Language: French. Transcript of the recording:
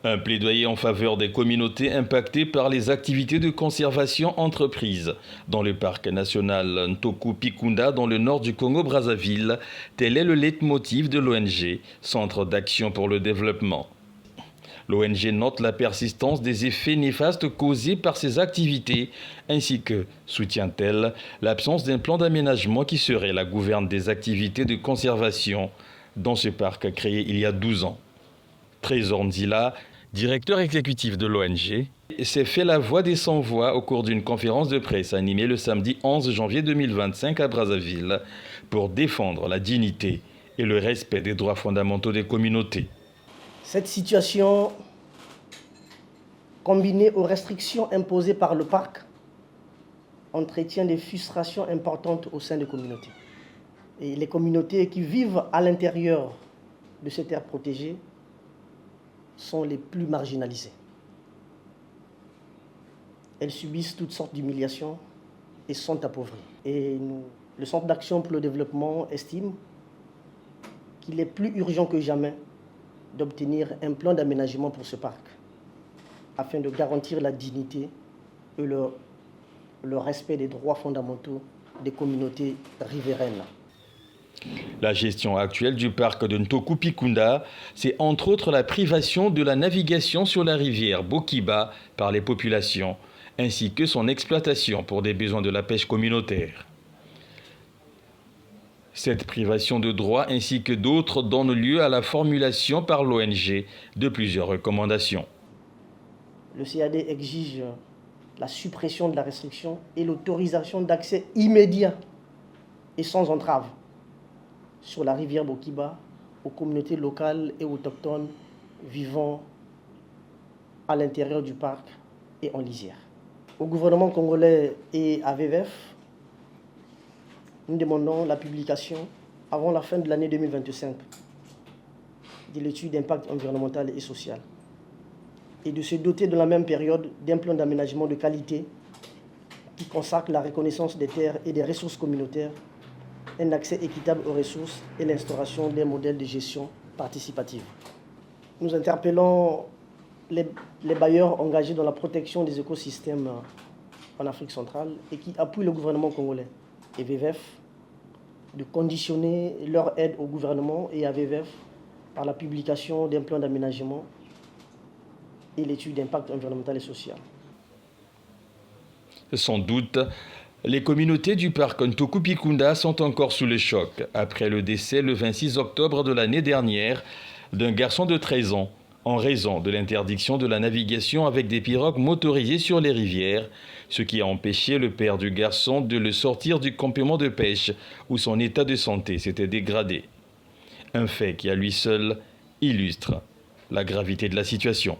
Un plaidoyer en faveur des communautés impactées par les activités de conservation entreprises. Dans le parc national Ntoko-Pikunda, dans le nord du Congo-Brazzaville, tel est le leitmotiv de l'ONG, Centre d'action pour le développement. L'ONG note la persistance des effets néfastes causés par ces activités, ainsi que, soutient-elle, l'absence d'un plan d'aménagement qui serait la gouverne des activités de conservation dans ce parc créé il y a 12 ans. Trésor Nzila, directeur exécutif de l'ONG, s'est fait la voix des sans-voix au cours d'une conférence de presse animée le samedi 11 janvier 2025 à Brazzaville pour défendre la dignité et le respect des droits fondamentaux des communautés. Cette situation, combinée aux restrictions imposées par le parc, entretient des frustrations importantes au sein des communautés. Et les communautés qui vivent à l'intérieur de cette aire protégée sont les plus marginalisées. Elles subissent toutes sortes d'humiliations et sont appauvries. Et le Centre d'action pour le développement estime qu'il est plus urgent que jamais d'obtenir un plan d'aménagement pour ce parc, afin de garantir la dignité et le respect des droits fondamentaux des communautés riveraines. La gestion actuelle du parc de Ntoko-Pikunda, c'est entre autres la privation de la navigation sur la rivière Bokiba par les populations, ainsi que son exploitation pour des besoins de la pêche communautaire. Cette privation de droits ainsi que d'autres donne lieu à la formulation par l'ONG de plusieurs recommandations. Le CAD exige la suppression de la restriction et l'autorisation d'accès immédiat et sans entrave sur la rivière Bokiba aux communautés locales et autochtones vivant à l'intérieur du parc et en lisière. Au gouvernement congolais et à VVF, nous demandons la publication avant la fin de l'année 2025 de l'étude d'impact environnemental et social et de se doter de la même période d'un plan d'aménagement de qualité qui consacre la reconnaissance des terres et des ressources communautaires, un accès équitable aux ressources et l'instauration d'un modèle de gestion participative. Nous interpellons les bailleurs engagés dans la protection des écosystèmes en Afrique centrale et qui appuient le gouvernement congolais et VVF de conditionner leur aide au gouvernement et à VVF par la publication d'un plan d'aménagement et l'étude d'impact environnemental et social. Sans doute, les communautés du parc Ntoko-Pikunda sont encore sous le choc après le décès le 26 octobre de l'année dernière d'un garçon de 13 ans en raison de l'interdiction de la navigation avec des pirogues motorisées sur les rivières, ce qui a empêché le père du garçon de le sortir du campement de pêche où son état de santé s'était dégradé. Un fait qui à lui seul illustre la gravité de la situation.